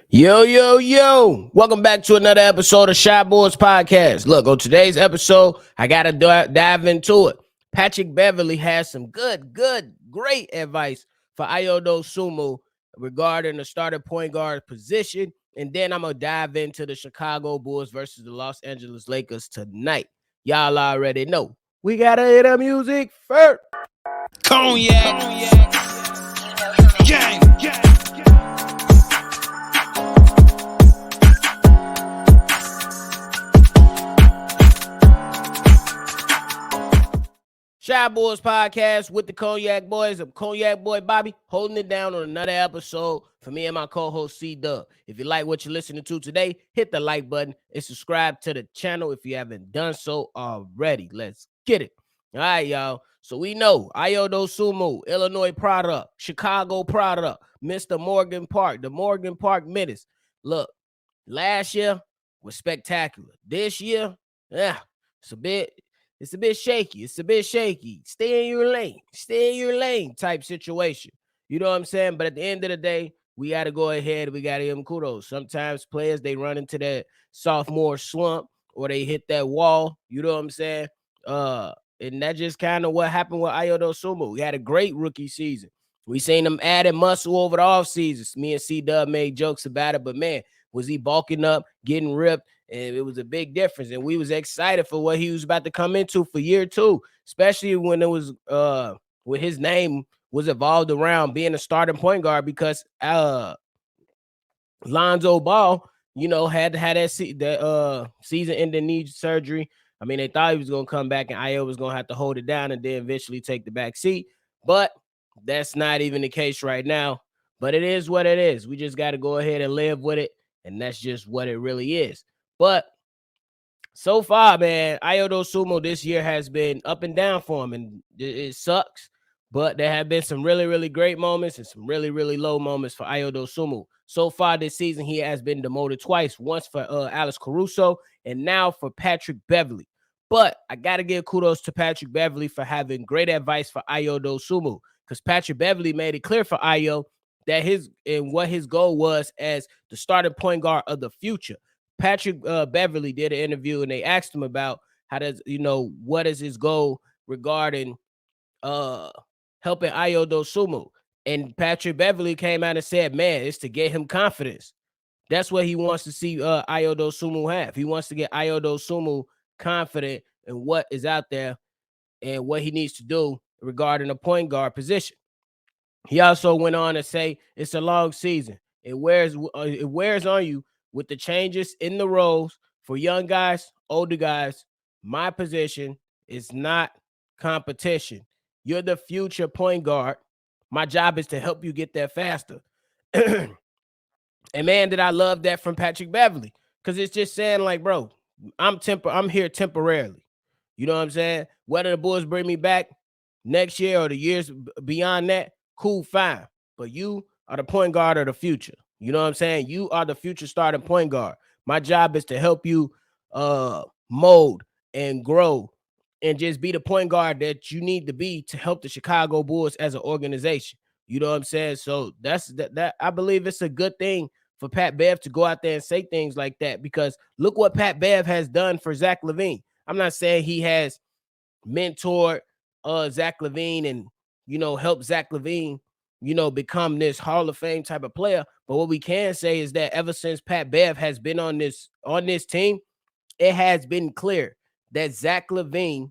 Yo, yo, yo. Welcome back to another episode of Shy Boys Podcast. Look, on today's episode, I got to dive into it. Patrick Beverley has some great advice for Ayo Dosunmu regarding the starting point guard position. And then I'm going to dive into the Chicago Bulls versus the Los Angeles Lakers tonight. Y'all already know. We got to hit the music first. Cognac, gang. Shy Boys Podcast with the Cognac Boys. I'm Cognac Boy Bobby, holding it down on another episode for me and my co-host CDubb. If you like what you're listening to today, hit the like button and subscribe to the channel if you haven't done so already. Let's get it. All right, y'all. So we know Ayo Dosunmu, Illinois product, Chicago product, Mr. Morgan Park, the Morgan Park Menace. Look, last year was spectacular. This year, it's a bit shaky. It's a bit shaky. Stay in your lane. Stay in your lane type situation. You know what I'm saying? But at the end of the day, we got to go ahead. We got to give them kudos. Sometimes players, they run into that sophomore slump or they hit that wall. You know what I'm saying? And that's just kind of what happened with Ayo Dosunmu. He had a great rookie season. We seen him adding muscle over the offseason. Me and CDubb made jokes about it, but man, was he bulking up, getting ripped? And it was a big difference. And we was excited for what he was about to come into for year two, especially when it was when his name was evolved around being a starting point guard because Lonzo Ball, had to have that season-ending knee surgery. I mean, they thought he was going to come back and Ayo was going to have to hold it down and then eventually take the back seat. But that's not even the case right now. But it is what it is. We just got to go ahead and live with it. And that's just what it really is. But so far, man, Ayo Dosunmu this year has been up and down for him. And it sucks. But there have been some really, really great moments and some really, really low moments for Ayo Dosunmu. So far this season, he has been demoted twice, once for Alex Caruso and now for Patrick Beverley. But I got to give kudos to Patrick Beverley for having great advice for Ayo Dosunmu because Patrick Beverley made it clear for Ayo that what his goal was as the starting point guard of the future. Patrick Beverley did an interview and they asked him about what is his goal regarding helping Ayo Dosunmu. And Patrick Beverley came out and said, man, it's to get him confidence. That's what he wants to see Ayo Dosunmu have. He wants to get Ayo Dosunmu confident in what is out there and what he needs to do regarding the point guard position. He also went on to say it's a long season. It wears on you with the changes in the roles for young guys, older guys. My position is not competition. You're the future point guard. My job is to help you get there faster. And man, did I love that from Patrick Beverley because it's just saying like, bro, I'm here temporarily. You know what I'm saying? Whether the Bulls bring me back next year or the years beyond that, cool, fine. But you are the point guard of the future. You know what I'm saying? You are the future starting point guard. My job is to help you mold and grow and just be the point guard that you need to be to help the Chicago Bulls as an organization. You know what I'm saying? So that's that I believe it's a good thing for Pat Bev to go out there and say things like that because look what Pat Bev has done for Zach LaVine. I'm not saying he has mentored Zach LaVine and help Zach LaVine, become this Hall of Fame type of player. But what we can say is that ever since Pat Bev has been on this team, it has been clear that Zach LaVine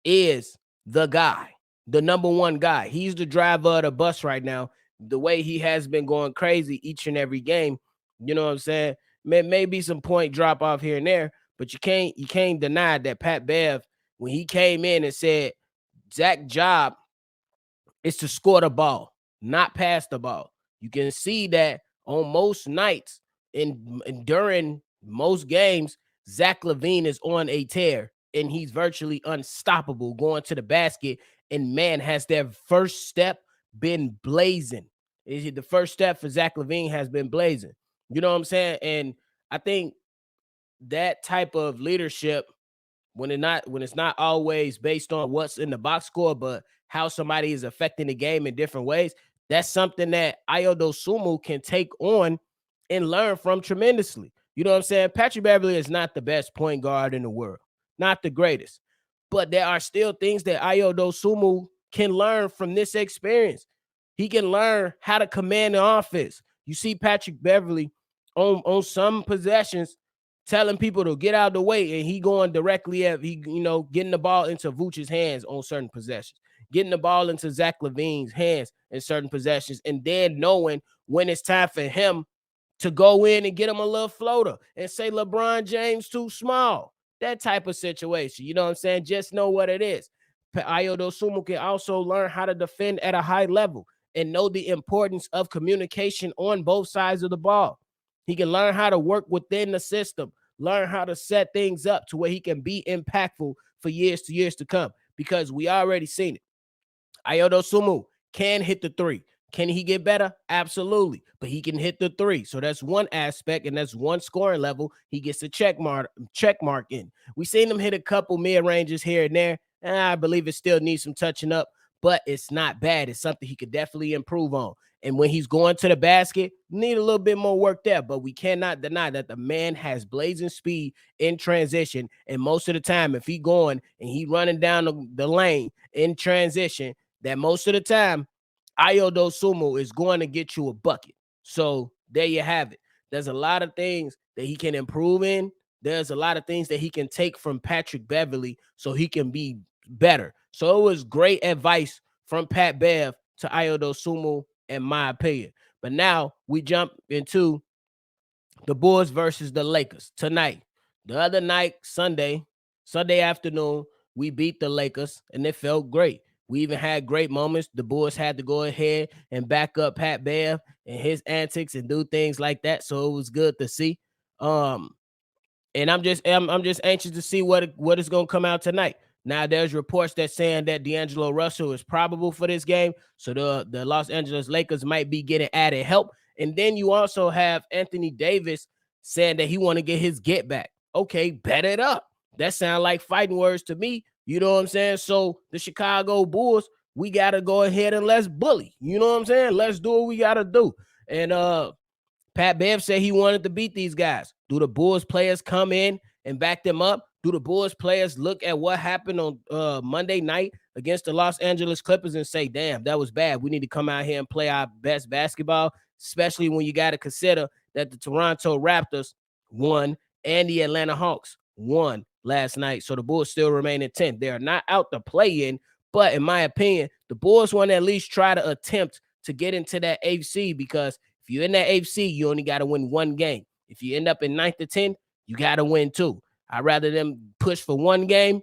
is the guy, the number one guy. He's the driver of the bus right now. The way he has been going crazy each and every game, you know what I'm saying? Maybe some point drop off here and there, but you can't deny that Pat Bev, when he came in and said Zach's job is to score the ball, not pass the ball. You can see that on most nights and during most games, Zach LaVine is on a tear and he's virtually unstoppable going to the basket. And man, has their first step been blazing. The first step for Zach LaVine has been blazing. You know what I'm saying? And I think that type of leadership, when it's not always based on what's in the box score, but how somebody is affecting the game in different ways, that's something that Ayo Dosunmu can take on and learn from tremendously. You know what I'm saying? Patrick Beverly is not the best point guard in the world, not the greatest, but there are still things that Ayo Dosunmu can learn from this experience. He can learn how to command the offense. You see Patrick Beverly on some possessions telling people to get out of the way, and he going directly at getting the ball into Vooch's hands on certain possessions, getting the ball into Zach LaVine's hands in certain possessions, and then knowing when it's time for him to go in and get him a little floater and say LeBron James too small. That type of situation. You know what I'm saying? Just know what it is. Ayo Dosunmu can also learn how to defend at a high level and know the importance of communication on both sides of the ball. He can learn how to work within the system, learn how to set things up to where he can be impactful for years to come, because we already seen it. Ayo Dosunmu can hit the three. Can he get better? Absolutely. But he can hit the three. So that's one aspect, and that's one scoring level he gets a check mark in. We seen him hit a couple mid-ranges here and there, and I believe it still needs some touching up, but it's not bad. It's something he could definitely improve on. And when he's going to the basket, need a little bit more work there, but we cannot deny that the man has blazing speed in transition. And most of the time, if he going and he running down the lane in transition, that most of the time, Ayo Dosunmu is going to get you a bucket. So there you have it. There's a lot of things that he can improve in. There's a lot of things that he can take from Patrick Beverly so he can be better. So it was great advice from Pat Bev to Ayo Dosunmu, in my opinion. But now we jump into the Bulls versus the Lakers tonight. The other night, Sunday afternoon, we beat the Lakers, and it felt great. We even had great moments. The Bulls had to go ahead and back up Pat Bev and his antics and do things like that. So it was good to see. And I'm just anxious to see what is going to come out tonight. Now, there's reports that saying that D'Angelo Russell is probable for this game. So the Los Angeles Lakers might be getting added help. And then you also have Anthony Davis saying that he want to get his get back. Okay, bet it up. That sounds like fighting words to me. You know what I'm saying? So the Chicago Bulls, we got to go ahead and let's bully. You know what I'm saying? Let's do what we got to do. And Pat Bev said he wanted to beat these guys. Do the Bulls players come in and back them up? Do the Bulls players look at what happened on Monday night against the Los Angeles Clippers and say, damn, that was bad. We need to come out here and play our best basketball, especially when you got to consider that the Toronto Raptors won and the Atlanta Hawks won last night. So the Bulls still remain in 10th. They are not out to play in, but in my opinion, the Bulls want to at least try to attempt to get into that AFC, because if you're in that AFC, you only got to win one game. If you end up in 9th to 10th, you got to win two. I'd rather them push for one game,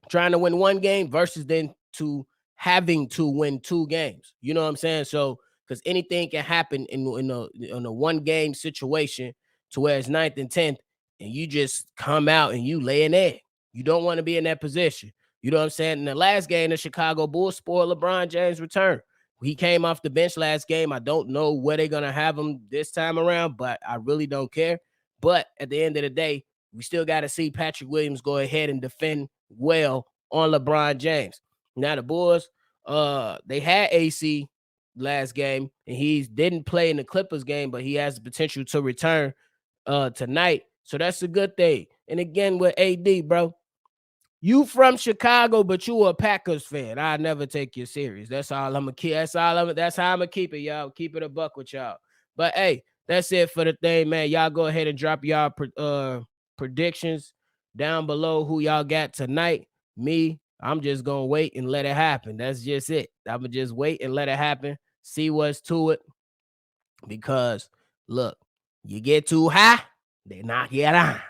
trying to win one game, versus then to having to win two games. You know what I'm saying? So, because anything can happen in a one game situation to where it's 9th and 10th, and you just come out and you lay an egg. You don't want to be in that position. You know what I'm saying? In the last game, the Chicago Bulls spoiled LeBron James' return. He came off the bench last game. I don't know where they're going to have him this time around, but I really don't care. But at the end of the day, we still got to see Patrick Williams go ahead and defend well on LeBron James. Now, the Bulls, they had AC last game, and he didn't play in the Clippers game, but he has the potential to return tonight. So that's a good thing. And again, with AD, bro, you from Chicago, but you a Packers fan. I never take you serious. That's all I'm gonna keep. That's how I'm gonna keep it, y'all. Keep it a buck with y'all. But hey, that's it for the thing, man. Y'all go ahead and drop y'all predictions down below. Who y'all got tonight? Me, I'm just gonna wait and let it happen. That's just it. I'm gonna just wait and let it happen. See what's to it. Because look, you get too high, they knock you down.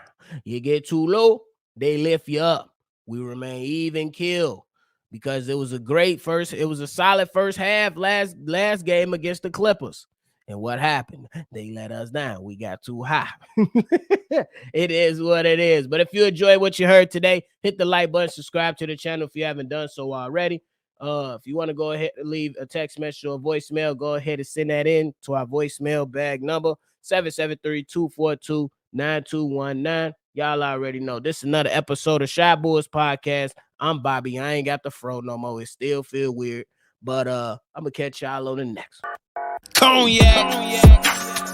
You get too low, they lift you up. We remain even kill, because it was a solid first half last game against the Clippers. And what happened? They let us down. We got too high. It is what it is. But if you enjoyed what you heard today, hit the like button, subscribe to the channel if you haven't done so already. If you want to go ahead and leave a text message or a voicemail, go ahead and send that in to our voicemail bag number, 773-242-9219. Y'all already know. This is another episode of Shy Bulls Podcast. I'm Bobby. I ain't got the fro no more. It still feel weird. But I'm going to catch y'all on the next one. Cognac.